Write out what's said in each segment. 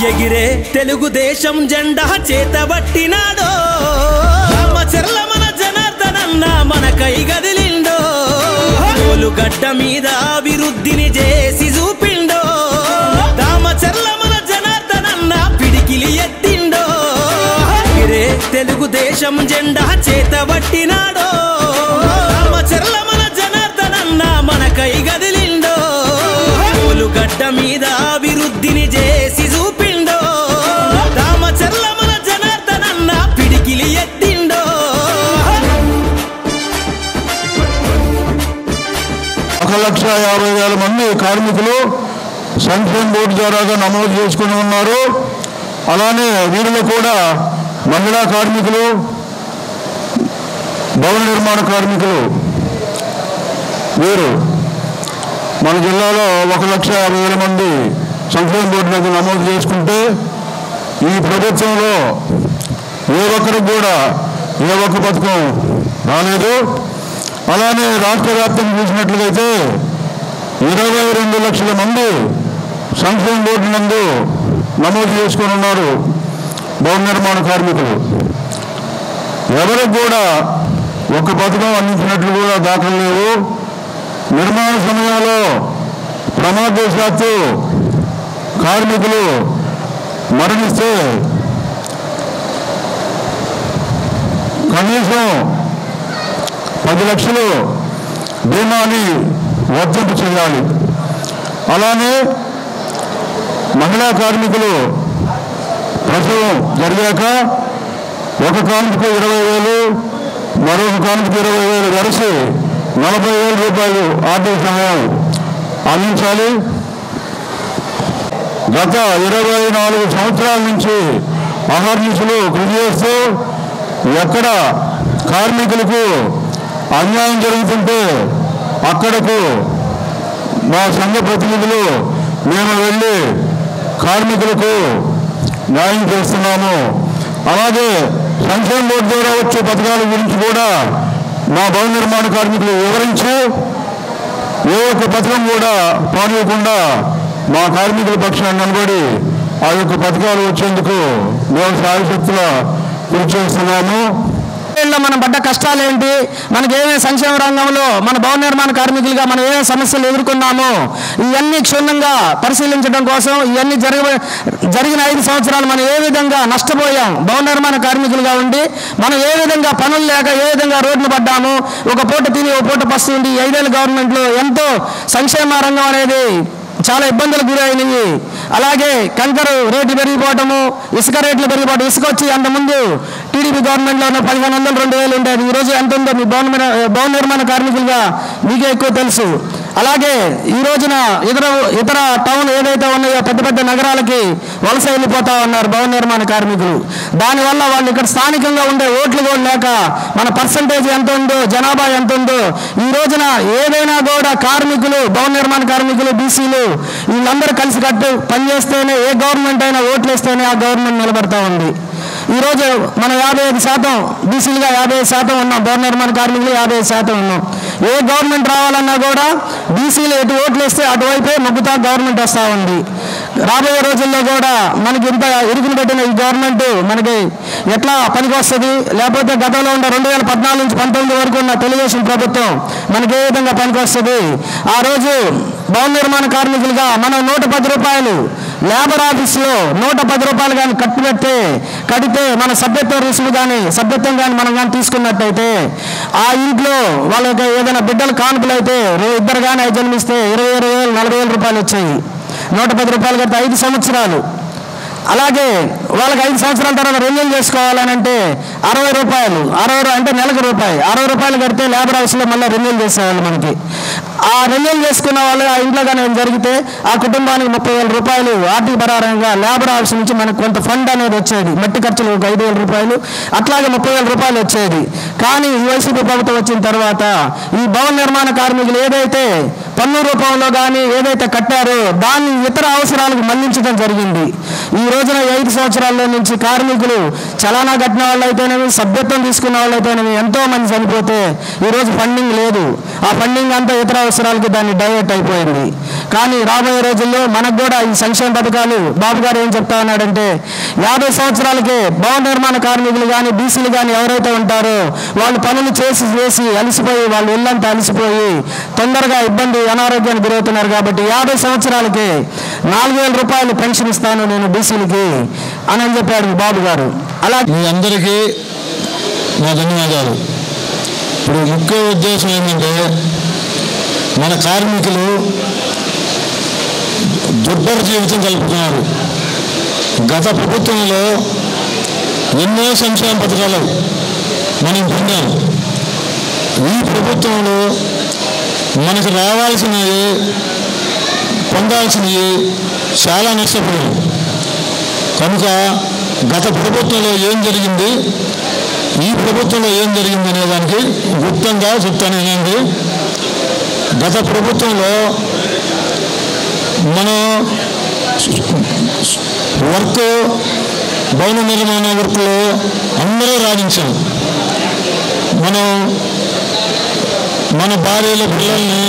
ఎగిరే తెలుగుదేశం జెండా చేతబట్టినాడో రామచర్ల మన జనార్దనన్న మన కై గదిలిండో గడ్డ మీద అభివృద్ధిని చేసి చూపిండో రామచర్ల మన జనార్దనన్న పిడికిలి ఎత్తిండో ఎగిరే తెలుగుదేశం జెండా చేతబట్టినాడో రామచర్ల మన జనార్దనన్న మన కై గదిలిండో గడ్డ మీద అభివృద్ధిని చేసి చూపిండో రామచర్ల మన జనార్దనన్న పిడికిలి ఎత్తిండో 1,50,000 మంది కార్మికులు సంక్షేమ బోర్డు ద్వారా నమోదు చేసుకుని ఉన్నారు. అలానే వీరిలో కూడా మహిళా కార్మికులు, భవన నిర్మాణ కార్మికులు వీరు మన జిల్లాలో 1,50,000 మంది సంక్షేమ బోర్డు దగ్గర నమోదు చేసుకుంటే ఈ ప్రభుత్వంలో ఏ ఒక్కరికి కూడా ఏ ఒక్క పథకం రాలేదు. అలానే రాష్ట్ర వ్యాప్తంగా చూసినట్లయితే 22 లక్షల మంది సంక్షేమ బోర్డు నందు నమోదు చేసుకుని ఉన్నారు భవన నిర్మాణ కార్మికులు. ఎవరికి కూడా ఒక్క పథకం అందించినట్లు కూడా దాఖలు లేవు. నిర్మాణ సమయంలో ప్రమాదవశాత్తు కార్మికులు మరణిస్తే కనీసం 10 లక్షలు బీమాని వర్తింపు చేయాలి. అలానే మహిళా కార్మికులు ప్రసవం జరిగాక ఒక కానుకకు 20,000, మరొక కానుకకు 20,000 కలిసి 40,000 రూపాయలు ఆర్థిక సహాయం అందించాలి. గత 24 సంవత్సరాల నుంచి అహర్నిశలు కృషి చేస్తూ ఎక్కడ కార్మికులకు అన్యాయం జరుగుతుంటే అక్కడకు మా సంఘ ప్రతినిధులు మేము వెళ్ళి కార్మికులకు న్యాయం చేస్తున్నాము. అలాగే సంక్షేమ బోర్డు ద్వారా వచ్చే పథకాల గురించి కూడా మా భవన నిర్మాణ కార్మికులు వివరించి ఏ ఒక్క పథకం కూడా పాడకుండా మా కార్మికుల పక్షాన్ని నిలబడి ఆ యొక్క పథకాలు వచ్చేందుకు మేము సాయశక్తుల కృషి చేస్తున్నాము. మనం పడ్డ కష్టాలు ఏంటి, మనకి ఏమేమి సంక్షేమ రంగంలో మన భవన నిర్మాణ కార్మికులుగా మనం ఏమేమి సమస్యలు ఎదుర్కొన్నామో ఇవన్నీ క్షుణ్ణంగా పరిశీలించడం కోసం ఇవన్నీ జరిగిన 5 సంవత్సరాలు మనం ఏ విధంగా నష్టపోయాం భవన నిర్మాణ కార్మికులుగా ఉండి మనం ఏ విధంగా పనులు లేక ఏ విధంగా రోడ్లు పడ్డాము, ఒక పూట తిని ఒక పూట పస్తుంది. 5 ఏళ్ళ గవర్నమెంట్లో ఎంతో సంక్షేమ రంగం అనేది చాలా ఇబ్బందులకు గురైనవి. అలాగే కంకర రేట్లు పెరిగిపోవటము, ఇసుక రేట్లు పెరిగిపోవటం. ఇసుక వచ్చి అంతకుముందు టీడీపీ గవర్నమెంట్లో 1,500, 2,000 ఉండేది. ఈరోజు ఎంత ఉందో మీ భవన నిర్మాణ కార్మికులుగా మీకే ఎక్కువ తెలుసు. అలాగే ఈ రోజున ఇతర టౌన్ ఏదైతే ఉన్నాయో పెద్ద పెద్ద నగరాలకి వలస వెళ్ళిపోతా ఉన్నారు భవన నిర్మాణ కార్మికులు. దానివల్ల వాళ్ళు ఇక్కడ స్థానికంగా ఉండే ఓట్లు కూడా లేక మన పర్సంటేజ్ ఎంత ఉందో, జనాభా ఎంత ఉందో ఈ రోజున ఏదైనా కూడా కార్మికులు, భవన నిర్మాణ కార్మికులు, బీసీలు వీళ్ళందరూ కలిసి కట్టు పనిచేస్తేనే ఏ గవర్నమెంట్ అయినా ఓట్లు వేస్తేనే ఆ గవర్నమెంట్ నిలబడతా ఉంది. ఈరోజు మనం 55% బీసీలుగా 55% ఉన్నాం, భవన నిర్మాణ కార్మికులు 55% ఉన్నాం. ఏ గవర్నమెంట్ రావాలన్నా కూడా బీసీలు ఎటు ఓట్లు వేస్తే అటువైపే మొగ్గుతా గవర్నమెంట్ వస్తూ ఉంది. రాబోయే రోజుల్లో కూడా మనకి ఇంత ఇరుకుని పెట్టిన ఈ గవర్నమెంట్ మనకి ఎట్లా పనికి వస్తుంది, లేకపోతే గతంలో ఉన్న 2014 నుంచి 19 వరకు ఉన్న తెలుగుదేశం ప్రభుత్వం మనకి ఏ విధంగా పనికి వస్తుంది. ఆ రోజు భవన నిర్మాణ కార్మికులుగా మనం 110 రూపాయలు లేబర్ ఆఫీస్లో 110 రూపాయలు కానీ కడితే మన సభ్యత్వ రుసుము కానీ సభ్యత్వం కానీ మనం కానీ తీసుకున్నట్టయితే ఆ ఇంట్లో వాళ్ళకి ఏదైనా బిడ్డలు కానుకలు అయితే ఇద్దరు కానీ జన్మిస్తే 20,000, 40,000 రూపాయలు వచ్చాయి. 110 రూపాయలు కడితే 5 సంవత్సరాలు. అలాగే వాళ్ళకి 5 సంవత్సరాల తర్వాత రెన్యూల్ చేసుకోవాలని అంటే 60 రూపాయలు, 60 అంటే నెలకు రూపాయి, 60 రూపాయలు కడితే లేబర్ హౌస్లో మళ్ళీ రెన్యూల్ చేసేవాళ్ళు. మనకి ఆ రెన్యూల్ చేసుకున్న వాళ్ళు ఆ ఇంట్లో కానీ జరిగితే ఆ కుటుంబానికి 30,000 రూపాయలు ఆర్థిక పరారంగా లేబర్ హౌస్ నుంచి మనకు కొంత ఫండ్ అనేది వచ్చేది. మట్టి ఖర్చులు ఒక 5,000 రూపాయలు, అట్లాగే 30,000 రూపాయలు వచ్చేది. కానీ ఈ వైసీపీ ప్రభుత్వం వచ్చిన తర్వాత ఈ భవన నిర్మాణ కార్మికులు ఏదైతే పన్ను రూపంలో కానీ ఏదైతే కట్టారో దాన్ని ఇతర అవసరాలకు మళ్లించడం జరిగింది. ఈ రోజున 5 సంవత్సరాల్లో నుంచి కార్మికులు చలానా కట్టిన వాళ్ళు అయితేనేమి, సభ్యత్వం తీసుకున్న వాళ్ళు అయితేనేమి ఎంతో మంది చనిపోతే ఈరోజు ఫండింగ్ లేదు. ఆ ఫండింగ్ అంతా ఇతర అవసరాలకి దాన్ని డైవర్ట్ అయిపోయింది. కానీ రాబోయే రోజుల్లో మనకు కూడా ఈ సంక్షేమ పథకాలు బాబు గారు ఏం చెప్తా ఉన్నాడంటే 50 సంవత్సరాలకే భవన నిర్మాణ కార్మికులు కానీ బీసీలు కానీ ఎవరైతే ఉంటారో వాళ్ళు పనులు చేసి అలసిపోయి వాళ్ళు ఇల్లంతా అలసిపోయి తొందరగా అనారోగ్యానికి గురవుతున్నారు కాబట్టి 50 సంవత్సరాలకే 4,000 రూపాయలు పెన్షన్ ఇస్తాను నేను బీసీలకి అని చెప్పాడు బాబు గారు. అలా మీ అందరికీ నా ధన్యవాదాలు. ఇప్పుడు ముఖ్య ఉద్దేశం ఏంటంటే మన కార్మికులు దుర్భర జీవితం గడుపుతున్నారు. గత ప్రభుత్వంలో ఎన్నో సంక్షేమ పథకాలు మనం పొందాం. ఈ ప్రభుత్వంలో మనకు రావాల్సినవి పొందాల్సినవి చాలా నష్టపోయాం. కనుక గత ప్రభుత్వంలో ఏం జరిగింది, ఈ ప్రభుత్వంలో ఏం జరిగింది అనే దానికి గుప్తంగా చెప్తాను. ఏంటంటే గత ప్రభుత్వంలో మనం భవన నిర్మాణ వర్క్లో అందరూ రాణించాం. మనం మన భార్యల పిల్లల్ని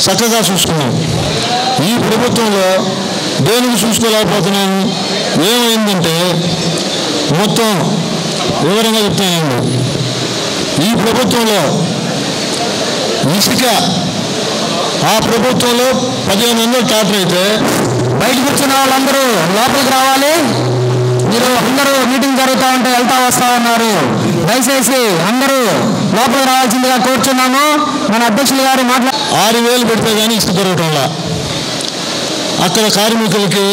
చక్కగా చూసుకున్నాం. ఈ ప్రభుత్వంలో దేనికి చూసుకోలేకపోతున్నాం. ఏమైందంటే మొత్తం వివరంగా చెప్తానండి. ఈ ప్రభుత్వంలో ఇసుక ఆ ప్రభుత్వంలో 1500 ట్రాక్టర్ అయితే బయటకు వచ్చిన వాళ్ళందరూ లోపలికి రావాలి. మీరు అందరూ మీటింగ్ జరుగుతూ ఉంటే వెళ్తా వస్తా ఉన్నారు. దయచేసి అందరూ లోపలికి రావాల్సిందిగా కోరుచున్నాము. మన అధ్యక్షులు గారు 6,000 పెడితే కానీ ఇసుక దొరకటంలా. అక్కడ కార్మికులకి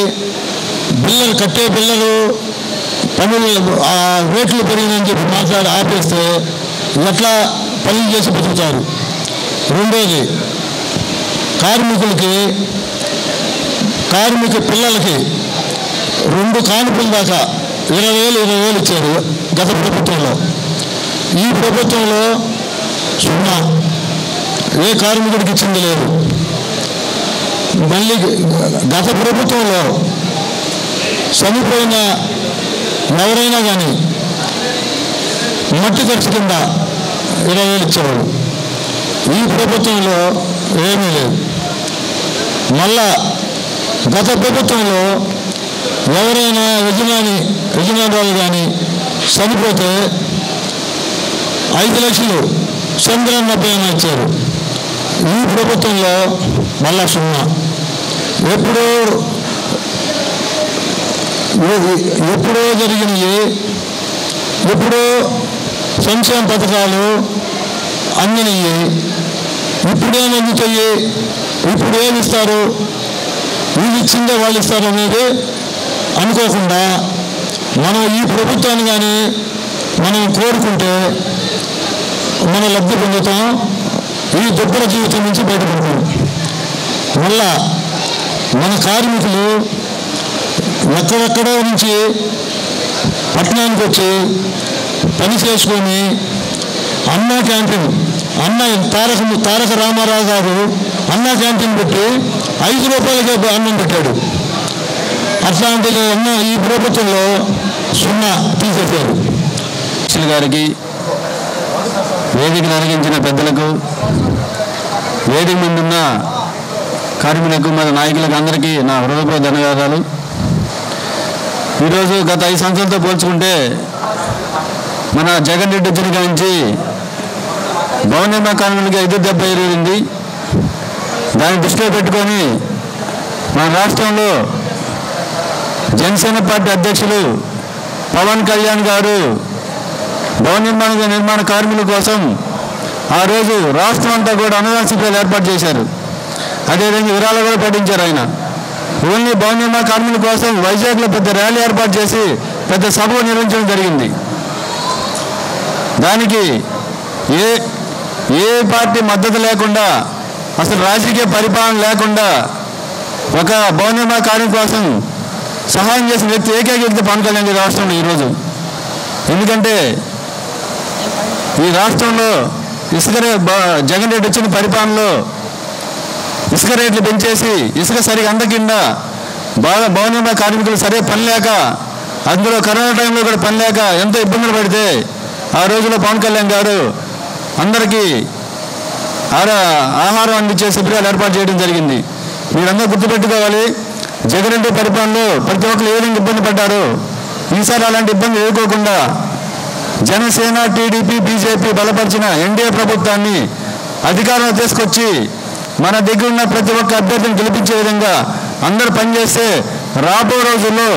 బిల్లలు కట్టే బిల్లలు పనులు రేట్లు పెరిగినని చెప్పి మాట్లాడి ఆపేస్తే ఎట్లా పనులు చేసి బతుకుతారు. రెండోది కార్మిక పిల్లలకి 2 కానుకల దాకా 20,000 ఇచ్చారు గత ప్రభుత్వంలో. ఈ ప్రభుత్వంలో 0, ఏ కార్మికుడికి ఇచ్చింది లేదు. మళ్ళీ గత ప్రభుత్వంలో చనిపోయిన ఎవరైనా కానీ మట్టి ఖర్చు కింద 20,000 ఇచ్చేవాడు. ఈ ప్రభుత్వంలో ఏమీ లేదు. మళ్ళా గత ప్రభుత్వంలో ఎవరైనా యజమానురాలు కానీ చనిపోతే 5 లక్షలు చంద్రన్న పైన ఇచ్చారు. ఈ ప్రభుత్వంలో మళ్ళా 0. ఎప్పుడో జరిగినవి, ఎప్పుడో సంక్షేమ పథకాలు అందినవి ఇప్పుడేమి అందుతాయి, ఇప్పుడు ఏమి ఇస్తారు, వీళ్ళు ఇచ్చిందే వాళ్ళు ఇస్తారు అనేది అనుకోకుండా మనం ఈ ప్రభుత్వాన్ని కానీ మనం కోరుకుంటే మన లబ్ధి పొందుతాం. ఈ దుర్భర జీవితం నుంచి బయటపడతాం. మళ్ళా మన కార్మికులు ఎక్కడెక్కడో నుంచి పట్టణానికి వచ్చి పని చేసుకొని అన్నా క్యాంటీన్ తారక రామారావు గారు అన్నా క్యాంటీన్ పెట్టి 5 రూపాయలకే అన్నం పెట్టాడు. అట్లాంటిది అన్న ఈ ప్రభుత్వంలో 0 తీసేశారు. గారికి, వేదికను అరిగించిన పెద్దలకు, వేదిక ముందున్న కార్మికులకు, మన నాయకులకు అందరికీ నా హృదయపూర్వక ధన్యవాదాలు. ఈరోజు గత 5 సంవత్సరాలతో పోల్చుకుంటే మన జగన్ రెడ్డి వచ్చిన నుంచి భవన నిర్మాణ కార్మికులకి 5 దెబ్బ ఎరిగింది. దాన్ని దృష్టిలో పెట్టుకొని మన రాష్ట్రంలో జనసేన పార్టీ అధ్యక్షులు పవన్ కళ్యాణ్ గారు భవన నిర్మాణ కార్మికుల కోసం ఆ రోజు రాష్ట్రం అంతా కూడా అన్నదాన శిబిరాలు ఏర్పాటు చేశారు. అదేవిధంగా విరాళాలు కూడా ప్రకటించారు. ఆయన ఓన్లీ భవన నిర్మాణ కార్మికుల కోసం వైజాగ్లో పెద్ద ర్యాలీ ఏర్పాటు చేసి పెద్ద సభ నిర్వహించడం జరిగింది. దానికి ఏ పార్టీ మద్దతు లేకుండా, అసలు రాజకీయ పరిపాలన లేకుండా ఒక భవన నిర్మాణ కార్మికుల కోసం సహాయం చేసిన వ్యక్తి ఏకైక వ్యక్తి పవన్ కళ్యాణ్ గారి రాష్ట్రంలో ఈరోజు. ఎందుకంటే ఈ రాష్ట్రంలో జగన్ రెడ్డి వచ్చిన పరిపాలనలో ఇసుక రేట్లు పెంచేసి ఇసుక సరిగా అందకుండా భవన నిర్మాణ కార్మికులు సరే పని లేక, అందులో కరోనా టైంలో కూడా పని లేక ఎంతో ఇబ్బందులు పడితే ఆ రోజులో పవన్ కళ్యాణ్ గారు అందరికీ ఆహారం అందించే శిబిరాలు ఏర్పాటు చేయడం జరిగింది. మీరందరూ గుర్తుపెట్టుకోవాలి. జగన్ రెడ్డి పరిపాలనలో ప్రతి ఒక్కరు ఏ విధంగా ఇబ్బంది పడ్డారు. ఈసారి అలాంటి ఇబ్బంది ఎదుర్కోకుండా జనసేన, టీడీపీ, బీజేపీ బలపరిచిన ఎన్డీఏ ప్రభుత్వాన్ని అధికారంలో తీసుకొచ్చి మన దగ్గర ఉన్న ప్రతి ఒక్క అభ్యర్థిని గెలిపించే విధంగా అందరూ పనిచేస్తే రాబో రోజుల్లో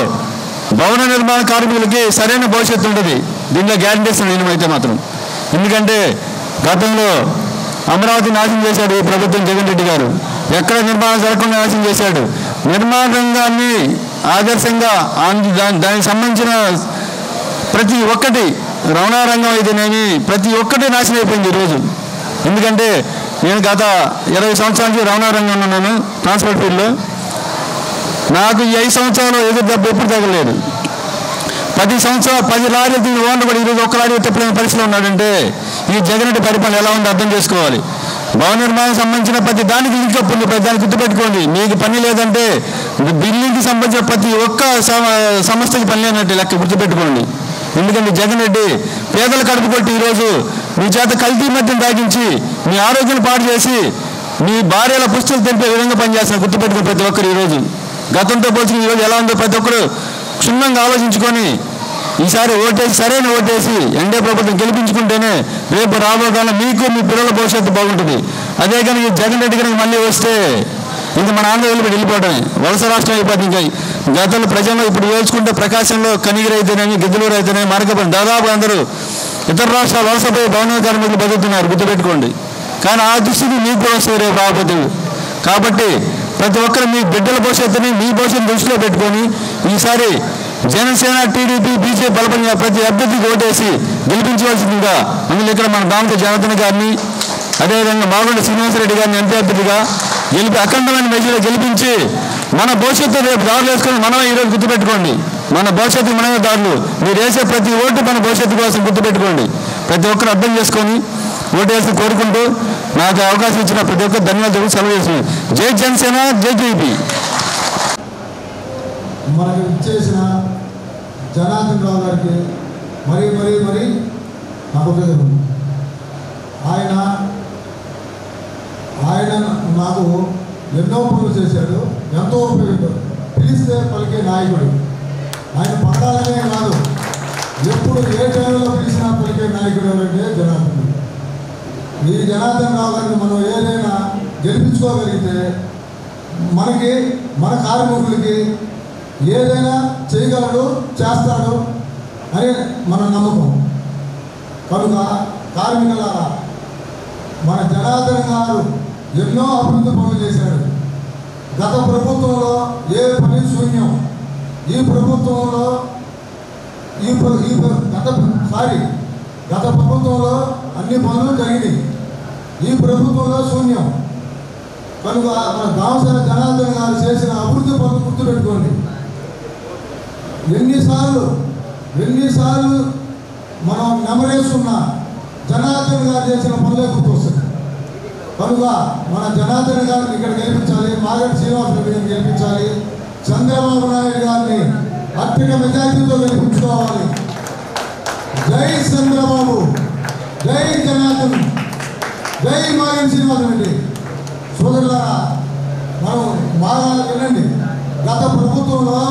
భవన నిర్మాణ కార్మికులకి సరైన భవిష్యత్తు ఉంటుంది. దీనిలో గ్యారంటీ ఇస్తాను నేనైతే మాత్రం. ఎందుకంటే గతంలో అమరావతి నాశనం చేశాడు ఈ ప్రభుత్వం. జగన్ రెడ్డి గారు ఎక్కడ నిర్మాణం జరగకుండా నాశనం చేశాడు. నిర్మాణ రంగాన్ని ఆదర్శంగా దానికి సంబంధించిన ప్రతి ఒక్కటి రవాణా రంగం అయితేనేమి ప్రతి ఒక్కటి నాశనం అయిపోయింది ఈరోజు. ఎందుకంటే నేను గత 20 సంవత్సరాల నుంచి రవాణా రంగంలో ఉన్నాను, ట్రాన్స్పోర్ట్ ఫీల్డ్లో. నాకు ఈ 5 సంవత్సరాలు ఎదురు దెబ్బ ఎప్పుడు తగలేదు. 10 సంవత్సరాలు 10 లారీలు ఓనర్ కూడా ఈరోజు ఒక్క లారీ తప్పలేని పరిస్థితిలో ఉన్నాడంటే ఈ జగన్ రెడ్డి పరిపాలన ఎలా ఉందో అర్థం చేసుకోవాలి. భవన నిర్మాణానికి సంబంధించిన ప్రతి దానికి ఇంకప్పు ఉంది, ప్రతి దానికి గుర్తుపెట్టుకోండి. మీకు పని లేదంటే బిల్డింగ్కి సంబంధించిన ప్రతి ఒక్క సంస్థకి పని లేనట్టు లెక్క గుర్తుపెట్టుకోండి. ఎందుకంటే జగన్ రెడ్డి పేదల కడుపు కొట్టి ఈరోజు మీ చేత కల్తీ మద్యం తాగించి మీ ఆరోగ్యాన్ని పాడు చేసి మీ భార్యల పుస్తకాలు తెలిపే విధంగా పనిచేస్తున్నారు. గుర్తుపెట్టుకుని ప్రతి ఒక్కరు ఈరోజు గతంతో పోల్చి ఈరోజు ఎలా ఉందో ప్రతి ఒక్కరు క్షుణ్ణంగా ఆలోచించుకొని ఈసారి ఓటేసి సరైన ఓటేసి ఎన్డీఏ ప్రభుత్వం గెలిపించుకుంటేనే రేపు రాబో కాలం మీకు మీ పిల్లల భవిష్యత్తు బాగుంటుంది. అదే కనుక జగన్ రెడ్డి కనుక మళ్ళీ వస్తే ఇంకా మన ఆంధ్ర వెళ్ళిపోవడమే, వలస రాష్ట్రం అయిపోతుంది. ఇంకా గతంలో ప్రజల్లో ఇప్పుడు వేసుకుంటే ప్రకాశంలో కనిగిరి అయితేనేమి, గిద్దలూరు అయితేనేమి, మార్గపల్లి దాదాపు అందరూ ఇతర రాష్ట్రాల వలసపై భవన కార్మికులు బతుకుతున్నారు. గుర్తుపెట్టుకోండి. కానీ ఆ దృష్టిని మీకు కూడా వస్తుంది రేపు రాకపోతే. కాబట్టి ప్రతి ఒక్కరు మీ బిడ్డల భవిష్యత్తుని మీ భవిష్యత్తు దృష్టిలో పెట్టుకొని ఈసారి జనసేన, టీడీపీ, బీజేపీ బలపడిన ప్రతి అభ్యర్థికి ఓటేసి గెలిపించవలసిందిగా అందులో ఇక్కడ మన దాంతో జనార్దన్ గారిని అదేవిధంగా మాగుంట శ్రీనివాసరెడ్డి గారిని ఎంపీ అభ్యర్థిగా అఖండమైన మెజారిటీలో గెలిపించి మన భవిష్యత్తు రేపు దారులు వేసుకొని మనమే ఈరోజు గుర్తుపెట్టుకోండి. మన భవిష్యత్తు మనమే దారులు. మీరు వేసే ప్రతి ఓటు మన భవిష్యత్తు కోసం గుర్తుపెట్టుకోండి. ప్రతి ఒక్కరు అర్థం చేసుకొని ఓటేసి కోరుకుంటూ నాకు అవకాశం ఇచ్చిన ప్రతి ఒక్కరు ధన్యవాదాలు సెలవు చేస్తున్నాను. జై జనసేన, జై టీడీపీ. మనకు ఇచ్చేసిన జనార్దన్ రావు గారికి మరీ మరీ మరీ నమ్మకం. ఆయన నాకు ఎన్నో పనులు చేశాడు, ఎంతో ఉపయోగం. పిలిస్తే పలికే నాయకుడు. ఆయన పడాలనే కాదు, ఎప్పుడు ఏ టైంలో పిలిచినా పలికే నాయకుడు ఎవరంటే జనార్దన్. ఈ జనార్దన్ రావు గారిని మనం ఏదైనా గెలిపించుకోగలిగితే మనకి మన కార్మికులకి ఏదైనా చేయగలడు, చేస్తాడు అని మన నమ్మకం. కనుక కార్మికులారా, మన జనార్దన్ గారు ఎన్నో అభివృద్ధి పనులు చేశాడు. గత ప్రభుత్వంలో ఏ పని శూన్యం. ఈ ప్రభుత్వంలో గత ప్రభుత్వంలో అన్ని పనులు జరిగినాయి. ఈ ప్రభుత్వంలో శూన్యం. కనుక మన దామసాని జనార్దన్ గారు చేసిన అభివృద్ధి పనులు గుర్తుపెట్టుకోండి. ఎన్నిసార్లు మనం నెమరేసుకున్నా జనార్దన్ గారు చేసిన పనులే గుర్తొస్తుంది. కనుక మన జనార్దన్ గారిని ఇక్కడ గెలిపించాలి, మాగంటి శ్రీనివాసరెడ్డి గారిని గెలిపించాలి, చంద్రబాబు నాయుడు గారిని అత్యధిక మెజారిటీతో గెలిపించుకోవాలి. జై చంద్రబాబు, జై జనార్దన్, జై మాగంటి శ్రీనివాసరెడ్డి. సోదరులారా, మనం బాగా వినండి. గత ప్రభుత్వంలో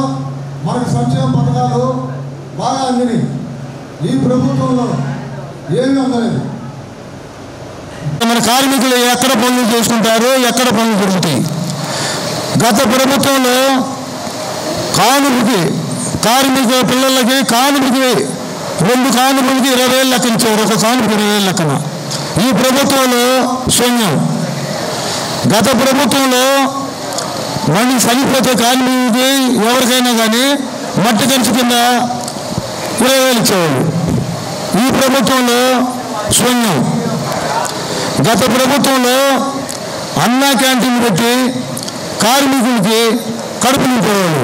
మనకు సంక్షేమ పథకాలు బాగా అందినాయి. ఈ ప్రభుత్వంలో ఏమీ అందలేదు. మన కార్మికులు ఎక్కడ పనులు చేసుకుంటారు, ఎక్కడ పనులు దొరుకుతాయి. గత ప్రభుత్వంలో కార్మిక పిల్లలకి కానుకకి 2 కానుకలకి 20,000 లెక్కన ఇచ్చారు. ఒక కానుక 20,000 లెక్కన. ఈ ప్రభుత్వంలో శూన్యం. గత ప్రభుత్వంలో మళ్ళీ చనిపోతే కార్మికుడికి ఎవరికైనా కానీ మట్టి కంచి కింద 20,000 ఇచ్చేవాళ్ళు. ఈ ప్రభుత్వంలో శూన్యం. గత ప్రభుత్వంలో అన్నా క్యాంటీన్ పెట్టి కార్మికులకి కడుపు నింపేవాళ్ళు.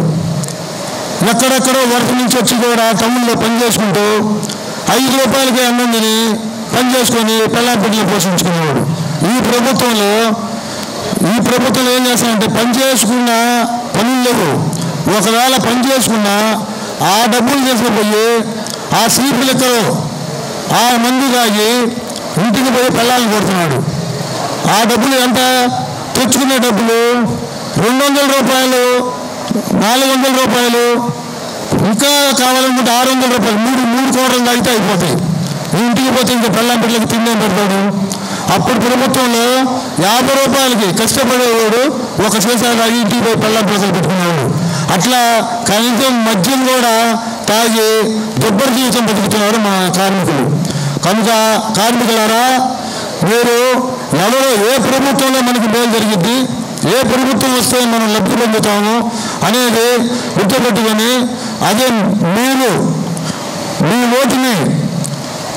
ఎక్కడెక్కడో వరద నుంచి వచ్చి కూడా టౌన్లో పనిచేసుకుంటూ 5 రూపాయలకి అన్నం తిని పని చేసుకొని పిల్లలు పోషించుకునేవాడు. ఈ ప్రభుత్వంలో ఏం చేస్తామంటే పని చేసుకున్న పనులు లేవు. ఒకవేళ పని చేసుకున్నా ఆ డబ్బులు తీసుకుపోయి ఆ సీపు లెక్కలో ఆ మందు తాగి ఇంటికి పోయి పిల్లల్ని కొడుతున్నాడు. ఆ డబ్బులు ఎంత తెచ్చుకునే డబ్బులు 200 రూపాయలు, 400 రూపాయలు, ఇంకా కావాలనుకుంటే 600 రూపాయలు, మూడు కోటలు తాగితే అయిపోతాయి. ఇంటికి పోతే ఇంకా పెళ్ళాం పిల్లలకి తిండే పెడతాడు. అప్పుడు ప్రభుత్వంలో 50 రూపాయలకి కష్టపడేవాడు ఒక సీసా తాగి ఇంటికి పోయి పెళ్ళాం పిల్లలు పెట్టుకునేవాడు. అట్లా కనీసం మద్యం కూడా తాగి దుబ్బరి జీవితం బతుకుతున్నారు మా కార్మికులు. కనుక కార్మికులారా, మీరు ఎవరో ఏ ప్రభుత్వంలో మనకు మేలు జరిగిద్ది, ఏ ప్రభుత్వం వస్తే మనం లబ్ధి పొందుతాము అనేది గుర్తుపెట్టుకొని, అదే మీరు మీ ఓటుని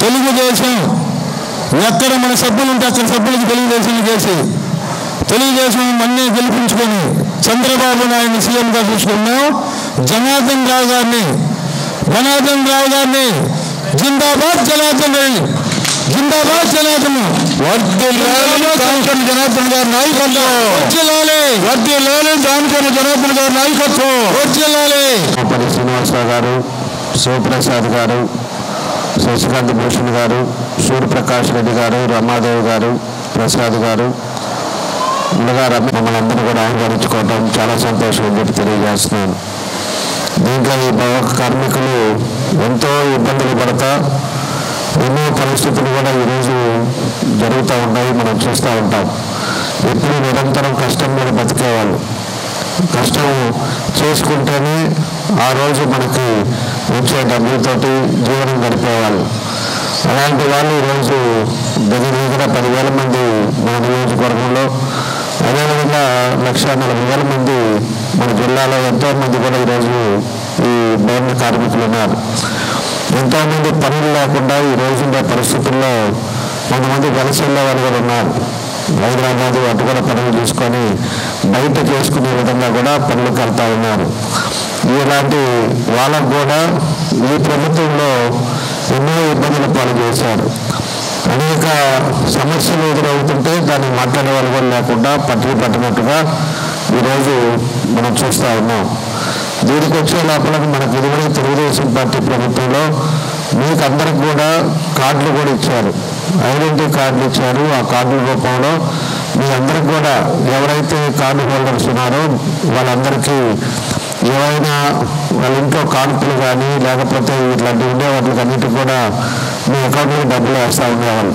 తెలుగుదేశం ఎక్కడ మన సభ్యులు ఉంటే అక్కడ సభ్యులకు తెలుగుదేశం చేసి తెలుగుదేశం మన్నే గెలిపించుకొని చంద్రబాబు నాయుడు సీఎంగా చూసుకున్నాం. జనార్దన్ రావు గారిని జిందాబాద్ జనార్దన్ రెడ్డి, జిందాబాద్ జనార్దన్, జనార్దన్ గారి నాయకత్వం వర్ధిల్లాలి, దానికన్నా జనార్దన్ గారి నాయకత్వం వర్ధిల్లాలి. శ్రీనివాసరావు గారు, శివప్రసాద్ గారు, శశికాంత్ భూషణ్ గారు, సూర్యప్రకాష్ రెడ్డి గారు, రమాదేవి గారు, ప్రసాద్ గారు ఉండగా మమ్మల్ని అందరూ కూడా ఆహ్వానించుకోవడం చాలా సంతోషం అని చెప్పి తెలియజేస్తున్నాను. దీంట్లో ఈ కార్మికులు ఎంతో ఇబ్బందులు పడతా ఎన్నో పరిస్థితులు కూడా ఈరోజు జరుగుతూ ఉంటాయి, మనం చూస్తూ ఉంటాం. ఎప్పుడు నిరంతరం కష్టం మీద బతికేవాళ్ళు, కష్టం చేసుకుంటేనే ఆ రోజు మనకి వచ్చే డబ్బులతోటి జీవనం గడిపేవాళ్ళు. అలాంటి వాళ్ళు ఈరోజు దగ్గర 10,000 మంది మన నియోజకవర్గంలో, అదేవిధంగా 140,000 మంది మన జిల్లాలో ఎంతోమంది కూడా ఈరోజు ఈ భవన కార్మికులు ఉన్నారు. ఎంతోమంది పనులు లేకుండా ఈ రోజున్న పరిస్థితుల్లో కొంతమంది వలస వెళ్ళే వాళ్ళు కూడా ఉన్నారు. హైదరాబాద్ అటు కూడా పనులు తీసుకొని బయట చేసుకునే విధంగా కూడా పనులకు వెళ్తా ఉన్నారు. ఇలాంటి వాళ్ళకు కూడా ఈ ప్రభుత్వంలో ఎన్నో ఇబ్బందులు పాలు చేశారు. అనేక సమస్యలు ఎదురవుతుంటే దాన్ని మాట్లాడే వాళ్ళు కూడా లేకుండా పట్టినట్టుగా ఈరోజు మనం చూస్తూ ఉన్నాం. దీనికి వచ్చే లోపల మనకు ఇదివరే తెలుగుదేశం పార్టీ ప్రభుత్వంలో మీకు అందరికి కూడా కార్డులు కూడా ఇచ్చారు, ఐడెంటిటీ కార్డులు ఇచ్చారు. ఆ కార్డుల రూపంలో మీ అందరికి కూడా ఎవరైతే కార్డు హోల్డర్స్ ఉన్నారో వాళ్ళందరికీ ఏవైనా వాళ్ళ ఇంట్లో కాన్పులు కానీ లేకపోతే ఇట్లాంటి ఉండే వాటికి అన్నిటికి కూడా మీ అకౌంట్లో డబ్బులు వేస్తూ ఉండేవాళ్ళు.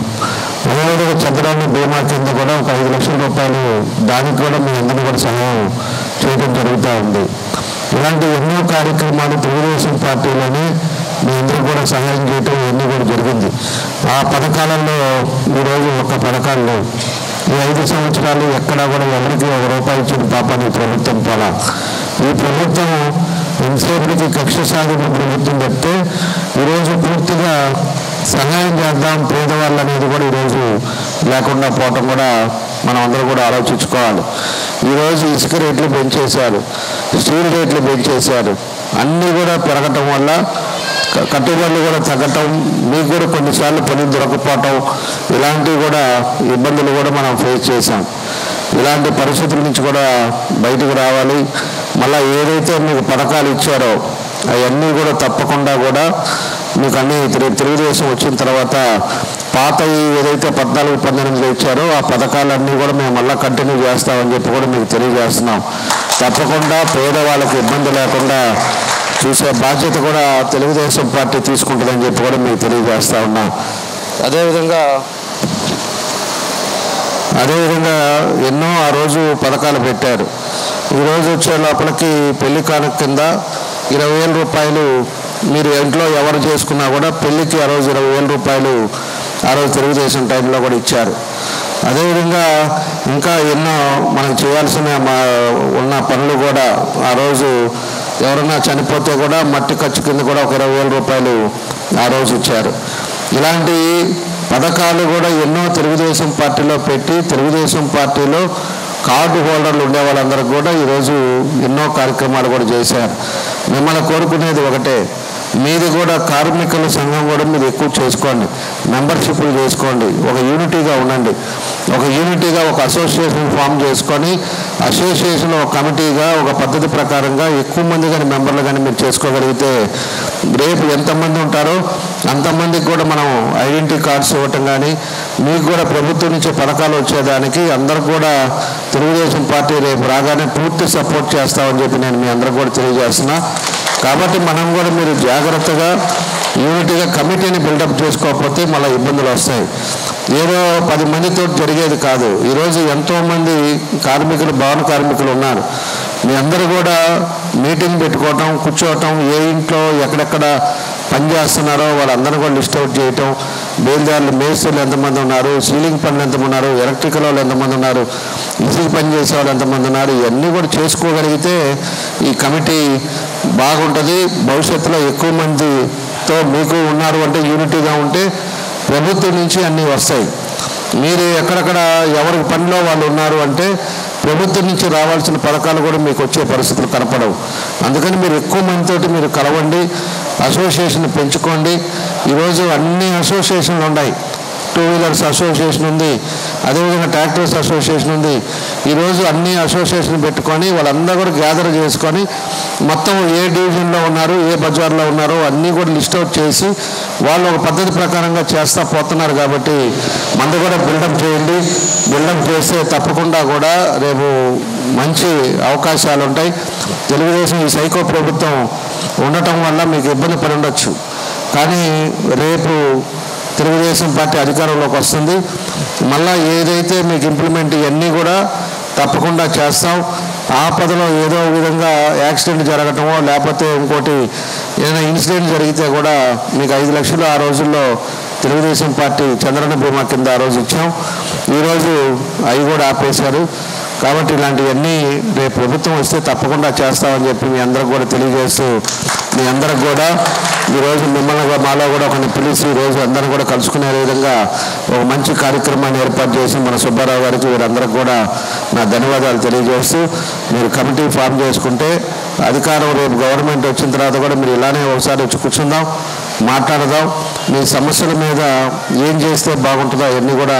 అదేవిధంగా చంద్రబాబు బీమా కింద కూడా ఒక 5 లక్షల రూపాయలు దానికి కూడా మీ అందరూ కూడా సహాయం చేయడం జరుగుతూ ఉంది. ఇలాంటి ఎన్నో కార్యక్రమాలు తెలుగుదేశం పార్టీలోనే మీ అందరూ కూడా సహాయం చేయటం ఇవన్నీ కూడా జరిగింది. ఆ పథకాలలో ఈరోజు ఒక పథకాల్లో ఈ 5 సంవత్సరాలు ఎక్కడా కూడా ఎవరికి ₹1 ఇచ్చిన పాపాన్ని ప్రభుత్వం పోలా. ఈ ప్రభుత్వం ఎంతసేపటికి కక్ష సాధించిన ప్రభుత్వం చెప్తే ఈరోజు పూర్తిగా సహాయం చేద్దాం పేదవాళ్ళు అనేది కూడా ఈరోజు లేకుండా పోవటం కూడా మనం అందరూ కూడా ఆలోచించుకోవాలి. ఈరోజు ఇసుక రేట్లు పెంచేశారు, స్టీల్ రేట్లు పెంచేశారు. అన్నీ కూడా పెరగటం వల్ల కట్టుబడులు కూడా తగ్గటం, మీకు కూడా కొన్నిసార్లు పని దొరకపోవటం, ఇలాంటివి కూడా ఇబ్బందులు కూడా మనం ఫేస్ చేశాం. ఇలాంటి పరిస్థితుల నుంచి కూడా బయటకు రావాలి. మళ్ళీ ఏదైతే మీకు పథకాలు ఇచ్చారో అవన్నీ కూడా తప్పకుండా కూడా మీకు అన్ని తెలుగుదేశం వచ్చిన తర్వాత పాత ఏదైతే 14-18 ఇచ్చారో ఆ పథకాలన్నీ కూడా మేము మళ్ళీ కంటిన్యూ చేస్తామని చెప్పి కూడా మీకు తెలియజేస్తున్నాం. తప్పకుండా పేదవాళ్ళకి ఇబ్బంది లేకుండా చూసే బాధ్యత కూడా తెలుగుదేశం పార్టీ తీసుకుంటుందని చెప్పి కూడా మీకు తెలియజేస్తా ఉన్నాం. అదేవిధంగా ఎన్నో ఆ రోజు పథకాలు పెట్టారు. ఈరోజు వచ్చే లోపలికి పెళ్లి కానుక కింద 20,000 రూపాయలు మీరు ఇంట్లో ఎవరు చేసుకున్నా కూడా పెళ్లికి ఆ రోజు 20,000 రూపాయలు ఆ రోజు తెలుగుదేశం టైంలో కూడా ఇచ్చారు. అదేవిధంగా ఇంకా ఎన్నో మనకు చేయాల్సిన ఉన్న పనులు కూడా ఆ రోజు ఎవరైనా చనిపోతే కూడా మట్టి ఖర్చు కింద కూడా ఒక 20,000 రూపాయలు ఆ రోజు ఇచ్చారు. ఇలాంటి పథకాలు కూడా ఎన్నో తెలుగుదేశం పార్టీలో పెట్టి తెలుగుదేశం పార్టీలో కార్డు హోల్డర్లు ఉండే వాళ్ళందరికీ కూడా ఈరోజు ఎన్నో కార్యక్రమాలు కూడా చేశారు. మిమ్మల్ని కోరుకునేది ఒకటే, మీది కూడా కార్మికుల సంఘం కూడా మీరు ఎక్కువ చేసుకోండి, మెంబర్షిప్లు చేసుకోండి, ఒక యూనిటీగా ఉండండి. ఒక యూనిటీగా ఒక అసోసియేషన్ ఫామ్ చేసుకొని అసోసియేషన్ ఒక కమిటీగా ఒక పద్ధతి ప్రకారంగా ఎక్కువ మంది కానీ మెంబర్లు కానీ మీరు చేసుకోగలిగితే రేపు ఎంతమంది ఉంటారో అంతమందికి కూడా మనం ఐడెంటిటీ కార్డ్స్ ఇవ్వటం కానీ మీకు కూడా ప్రభుత్వం నుంచి పథకాలు వచ్చేదానికి అందరూ కూడా తెలుగుదేశం పార్టీ రేపు రాగానే పూర్తి సపోర్ట్ చేస్తామని చెప్పి నేను మీ అందరూ కూడా తెలియజేస్తున్నా. కాబట్టి మనం కూడా మీరు జాగ్రత్తగా యూనిటీగా కమిటీని బిల్డప్ చేసుకోకపోతే మళ్ళీ ఇబ్బందులు వస్తాయి. ఏదో 10 మందితో జరిగేది కాదు. ఈరోజు ఎంతోమంది కార్మికులు భవన కార్మికులు ఉన్నారు. మీ అందరూ కూడా మీటింగ్ పెట్టుకోవటం, కూర్చోవటం, ఏ ఇంట్లో ఎక్కడెక్కడ పనిచేస్తున్నారో వాళ్ళందరూ కూడా లిస్ట్ అవుట్ చేయటం, బేల్దారులు మేస్త్రులు ఎంతమంది ఉన్నారు, సీలింగ్ పనులు ఎంతమంది ఉన్నారు, ఎలక్ట్రికల్ వాళ్ళు ఎంతమంది ఉన్నారు, ఇసుక పని చేసే వాళ్ళు ఎంతమంది ఉన్నారు, ఇవన్నీ కూడా చేసుకోగలిగితే ఈ కమిటీ బాగుంటుంది. భవిష్యత్తులో ఎక్కువ మందితో మీకు ఉన్నారు అంటే యూనిటీగా ఉంటే ప్రభుత్వం నుంచి అన్నీ వస్తాయి. మీరు ఎక్కడెక్కడ ఎవరికి పనిలో వాళ్ళు ఉన్నారు అంటే ప్రభుత్వం నుంచి రావాల్సిన పథకాలు కూడా మీకు వచ్చే పరిస్థితులు కనపడవు. అందుకని మీరు ఎక్కువ మందితోటి మీరు కలవండి, అసోసియేషన్ పెంచుకోండి. ఈరోజు అన్ని అసోసియేషన్లు ఉన్నాయి. 2 వీలర్స్ అసోసియేషన్ ఉంది, అదేవిధంగా ట్రాక్టర్స్ అసోసియేషన్ ఉంది. ఈరోజు అన్ని అసోసియేషన్ పెట్టుకొని వాళ్ళందరూ కూడా గ్యాదర్ చేసుకొని మొత్తం ఏ డివిజన్లో ఉన్నారు, ఏ బజార్లో ఉన్నారో అన్నీ కూడా లిస్ట్ అవుట్ చేసి వాళ్ళు ఒక పద్ధతి ప్రకారంగా చేస్తూ పోతున్నారు. కాబట్టి మంది కూడా బిల్డప్ చేయండి. బిల్డప్ చేస్తే తప్పకుండా కూడా రేపు మంచి అవకాశాలు ఉంటాయి. తెలుగుదేశం ఈ సైకో ప్రభుత్వం ఉండటం వల్ల మీకు ఇబ్బంది పడి ఉండొచ్చు, కానీ రేపు తెలుగుదేశం పార్టీ అధికారంలోకి వస్తుంది. మళ్ళీ ఏదైతే మీకు ఇంప్లిమెంట్ ఇవన్నీ కూడా తప్పకుండా చేస్తాం. ఆపదలో ఏదో విధంగా యాక్సిడెంట్ జరగటమో లేకపోతే ఇంకోటి ఏదైనా ఇన్సిడెంట్ జరిగితే కూడా మీకు 5 లక్షలు ఆ రోజుల్లో తెలుగుదేశం పార్టీ చంద్రన్న బీమా కింద ఆ రోజు ఇచ్చాం. ఈరోజు అవి కూడా ఆపేశారు. కాబట్టి ఇలాంటివన్నీ రేపు ప్రభుత్వం వస్తే తప్పకుండా చేస్తామని చెప్పి మీ అందరికి కూడా తెలియజేస్తూ, మీ అందరికి కూడా ఈరోజు మిమ్మల్ని మాలో కూడా ఒకరిని పిలిచి ఈరోజు అందరూ కూడా కలుసుకునే విధంగా ఒక మంచి కార్యక్రమాన్ని ఏర్పాటు చేసి మన సుబ్బారావు గారికి వీరందరికి కూడా నా ధన్యవాదాలు తెలియజేస్తూ, మీరు కమిటీ ఫామ్ చేసుకుంటే అధికారం రేపు గవర్నమెంట్ వచ్చిన తర్వాత కూడా మీరు ఇలానే ఒకసారి వచ్చి కూర్చుందాం, మాట్లాడదాం. మీ సమస్యల మీద ఏం చేస్తే బాగుంటుందో అవన్నీ కూడా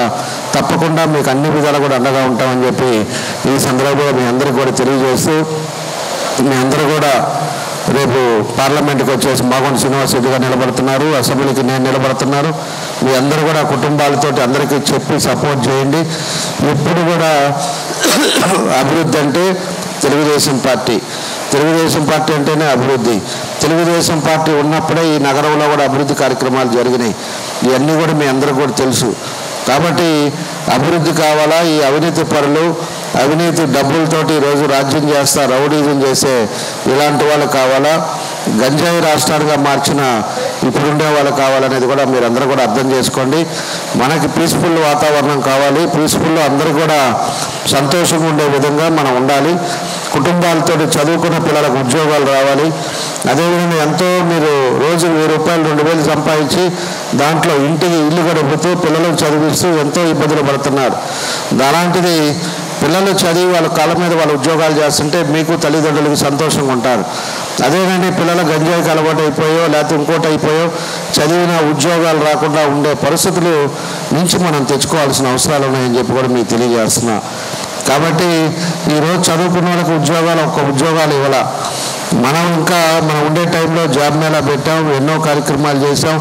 తప్పకుండా మీకు అన్ని విధాలు కూడా అండగా ఉంటామని చెప్పి ఈ సందర్భంలో మీ అందరికీ కూడా తెలియజేస్తూ, మీ అందరూ కూడా రేపు పార్లమెంట్కి వచ్చేసి మాగొండ శ్రీనివాస్ రెడ్డి గారు నిలబడుతున్నారు, అసెంబ్లీకి నేను నిలబడుతున్నారు. మీ అందరూ కూడా కుటుంబాలతోటి అందరికీ చెప్పి సపోర్ట్ చేయండి. ఎప్పుడు కూడా అభివృద్ధి అంటే తెలుగుదేశం పార్టీ, తెలుగుదేశం పార్టీ అంటేనే అభివృద్ధి. తెలుగుదేశం పార్టీ ఉన్నప్పుడే ఈ నగరంలో కూడా అభివృద్ధి కార్యక్రమాలు జరిగినాయి. ఇవన్నీ కూడా మీ అందరికీ కూడా తెలుసు. కాబట్టి అభివృద్ధి కావాలా, ఈ అవినీతి పరులు అవినీతి డబ్బులతోటి ఈరోజు రాజ్యం చేస్తా రౌడీజం చేసే ఇలాంటి వాళ్ళు కావాలా, గంజాయి రాష్ట్రాలుగా మార్చిన ఇప్పుడుండే వాళ్ళు కావాలనేది కూడా మీరు అందరూ కూడా అర్థం చేసుకోండి. మనకి పీస్ఫుల్ వాతావరణం కావాలి, పీస్ఫుల్లో అందరూ కూడా సంతోషంగా ఉండే విధంగా మనం ఉండాలి. కుటుంబాలతో చదువుకున్న పిల్లలకు ఉద్యోగాలు రావాలి. అదేవిధంగా ఎంతో మీరు రోజు 1000 రూపాయలు 2000 సంపాదించి దాంట్లో ఇంటికి ఇల్లు గడుపుతూ పిల్లలకు చదివిస్తూ ఎంతో ఇబ్బందులు పడుతున్నారు. అలాంటిది పిల్లలు చదివి వాళ్ళ కాళ్ళ మీద వాళ్ళు ఉద్యోగాలు చేస్తుంటే మీకు తల్లిదండ్రులకు సంతోషంగా ఉంటారు. అదేనండి పిల్లల గంజాయికి అలవాటు అయిపోయో లేకపోతే ఇంకోటి అయిపోయో చదివిన ఉద్యోగాలు రాకుండా ఉండే పరిస్థితులు నుంచి మనం తెచ్చుకోవాల్సిన అవసరాలు ఉన్నాయని చెప్పి కూడా మీకు తెలియజేస్తున్నా. కాబట్టి ఈరోజు చదువుకున్న వాళ్ళకి ఒక్క ఉద్యోగాలు ఇవ్వాల. మనం ఉండే టైంలో జాబ్ మేళా పెట్టాం, ఎన్నో కార్యక్రమాలు చేసాం.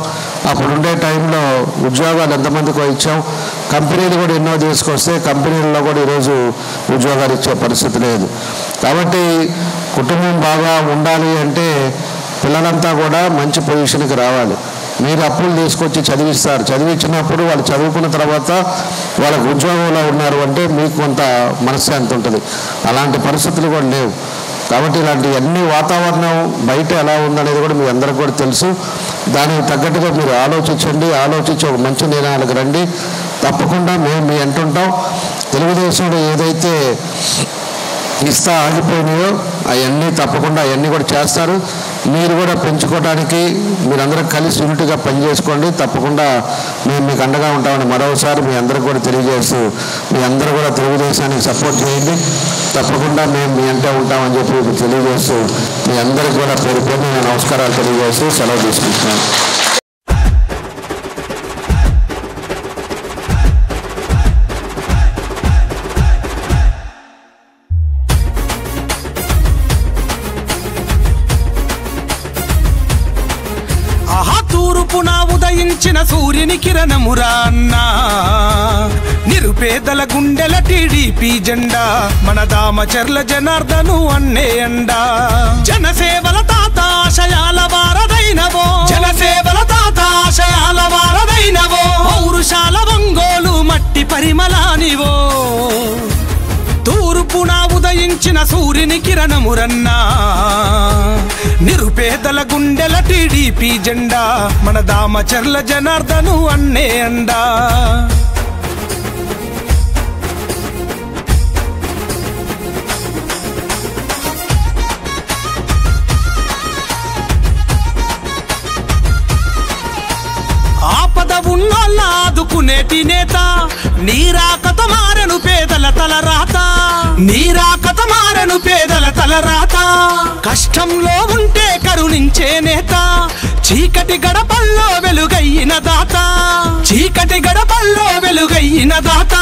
అప్పుడు ఉండే టైంలో ఉద్యోగాలు ఎంతమందికో ఇచ్చాం. కంపెనీలు కూడా ఎన్నో తీసుకొస్తే కంపెనీల్లో కూడా ఈరోజు ఉద్యోగాలు ఇచ్చే పరిస్థితి లేదు. కాబట్టి కుటుంబం బాగా ఉండాలి అంటే పిల్లలంతా కూడా మంచి పొజిషన్కి రావాలి. మీరు అప్పులు తీసుకొచ్చి చదివిస్తారు, చదివించినప్పుడు వాళ్ళు చదువుకున్న తర్వాత వాళ్ళకు ఉద్యోగంలో ఉన్నారు అంటే మీకు కొంత మనశ్శాంతి ఉంటుంది. అలాంటి పరిస్థితులు కూడా లేవు. కాబట్టి ఇలాంటి అన్ని వాతావరణం బయట ఎలా ఉందనేది కూడా మీ అందరికీ కూడా తెలుసు. దానికి తగ్గట్టుగా మీరు ఆలోచించండి, ఆలోచించి ఒక మంచి నిర్ణయాలకు రండి. తప్పకుండా మేము మీ అంటుంటాం. తెలుగుదేశంలో ఏదైతే ఆగిపోయినాయో అవన్నీ తప్పకుండా అవన్నీ కూడా చేస్తారు. మీరు కూడా పెంచుకోవడానికి మీరందరూ కలిసి యూనిట్గా పనిచేసుకోండి. తప్పకుండా మేము మీకు అండగా ఉంటామని మరోసారి మీ అందరికీ కూడా తెలియజేస్తూ, మీ అందరూ కూడా తెలుగుదేశానికి సపోర్ట్ చేయండి. తప్పకుండా మేము మీ అంటే ఉంటామని చెప్పి తెలియజేస్తూ, మీ అందరికీ కూడా పేరు పేరు నేను నమస్కారాలు తెలియజేస్తూ సెలవు తీసుకుంటున్నాను. సూర్యుని కిరణమురా అన్నా నిరుపేదల గుండెల టీడీపీ జెండా మన దామచర్ల జనార్దను అన్నే అండా జనసేవల తాత ఆశయాల వారదైనవో జనసేవల తాత ఆశయాల వారదైనవో పౌరుషాల ఒంగోలు మట్టి పరిమళానివో తూర్పున ఉదయించిన సూర్యుని కిరణమురన్నా నిరుపేదల గుండెల టీడీపీ జెండా మన దామచర్ల జనార్దను అన్నే అండా ఆపద ఉన్నోళ్ళ ఆదుకునేటి నేత నీరాకత మారను పేదల తలరాత నీరాకత మారను పేదల తలరాత కష్టంలో ఉంటే కరుణించే నేత చీకటి గడపల్లో వెలుగయ్యిన దాత చీకటి గడపల్లో వెలుగయ్యిన దాత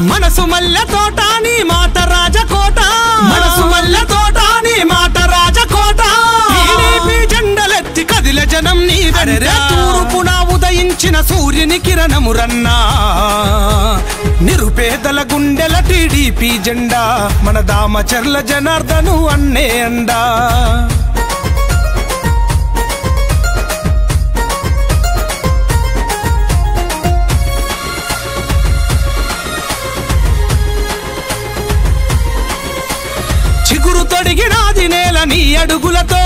మనసు మల్లె తోట నీ మాట రాజకోట మనసు మల్లె తోట నీ మాట రాజకోట టీడీపీ జెండలెత్తి కదిల జనం నీ తూర్పున ఉదయించిన సూర్యుని కిరణమురన్నా నిరుపేదల గుండెల టీడీపీ జెండా మన దామచర్ల జనార్దను అన్నే అండా చిగురు తొడిగినాది నేల నీ అడుగులతో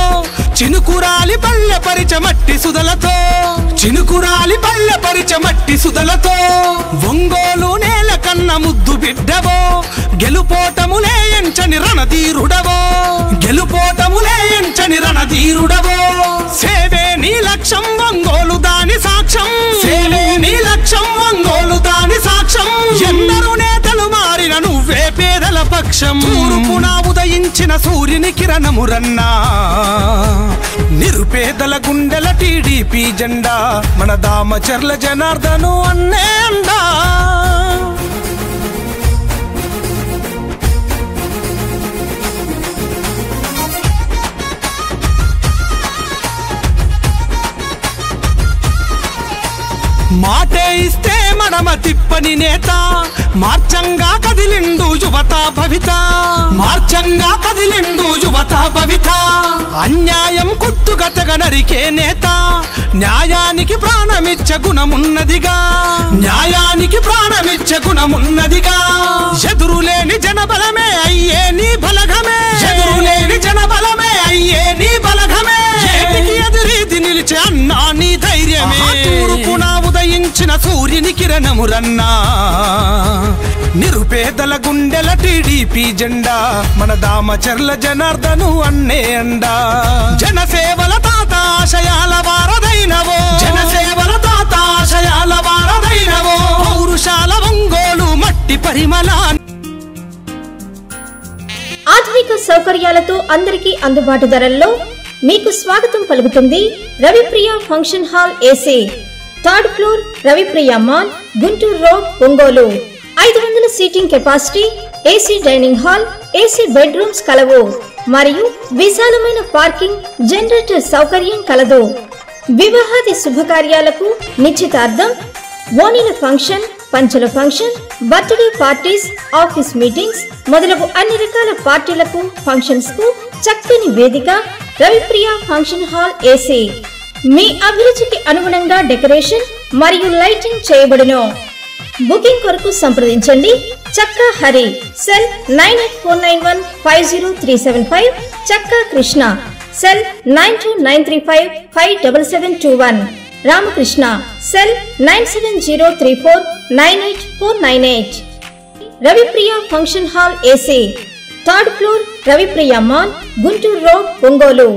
చినుకురాలి పల్లె పరిచ మట్టి సుదలతో చినుకురాలి పల్లె పరిచ మట్టి సుదలతో ఒంగోలు నేల కన్న ముద్దు బిడ్డవో గెలుపోటములే ఎంచని రణధీరుడవో గెలుపోటములే ఎంచని రణధీరుడవో సేవే నీ లక్ష్యం ఒంగోలు దాని సాక్ష్యం సేవే నీ లక్ష్యం ఒంగోలు దాని సాక్ష్యం ఎందరూ నేతలు మారిన నువ్వే పేదల పక్షం తూర్పున ఉదయించిన సూర్యుని కిరణమురన్నా నిరుపేదల గుండెల టీడీపీ జెండా మన దామచర్ల జనార్దను అన్నే అండా మాటే ఇస్తే మనమ తిప్పని నేత మార్చంగా కదిలిండు యువత భవిత మార్చంగా కదిలిండు యువత భవిత అన్యాయం కుట్టుగతగ నరికే నేత న్యాయానికి ప్రాణమిచ్చ గుణమున్నదిగా న్యాయానికి ప్రాణమిచ్చ గుణమున్నదిగా ఎదురులేని జనబలమే అయ్యే నీ బలగమే ఎదురులేని జనబలమే అయ్యే నీ బలగమే ఎదురీది నిలిచే అన్నా నీ ధైర్యమే తూర్పున ఉదయించిన సూర్యుని కిరణమురన్నా నిరుపేదల గుండెల టీడీపీ జెండా మన దామచర్ల జనార్దను అన్నే అండా జనసేవల తాత ఆశయాల వారదైనవో జనసేవల తాత ఆశయాల వారదైనవో పౌరుషాల ఒంగోలు మట్టి పరిమళాన్ని ఆధునిక సౌకర్యాలతో అందరికీ అందుబాటు ధరల్లో మీకు స్వాగతం పలుకుతుంది Ravipriya function hall AC third floor Ravipriya mall Guntur road Ongole 500 seating capacity AC dining hall AC bedrooms కలవు మరియు విశాలమైన పార్కింగ్ జనరేటర్ సౌకర్యం కలదు వివాహాది శుభకార్యాలకు నిశ్చితార్థం ఓణీల ఫంక్షన్ పంచల function birthday parties office meetings మొదలగు అన్ని రకాల పార్టీలకు ఫంక్షన్స్ కు చక్కని వేదిక రవిప్రియ ఫంక్షన్ హాల్ ఏసీ మీ అభిరుచికి అనుగుణంగా డెకరేషన్ మరియు లైటింగ్ చేయబడును బుకింగ్ కొరకు సంప్రదించండి చక్కా హరి సెల్ 9849150375 చక్కా Krishna cell 9293557721 Ramakrishna cell 9703498498 Ravipriya function hall AC third floor Ravipriya mall Guntur road Ongole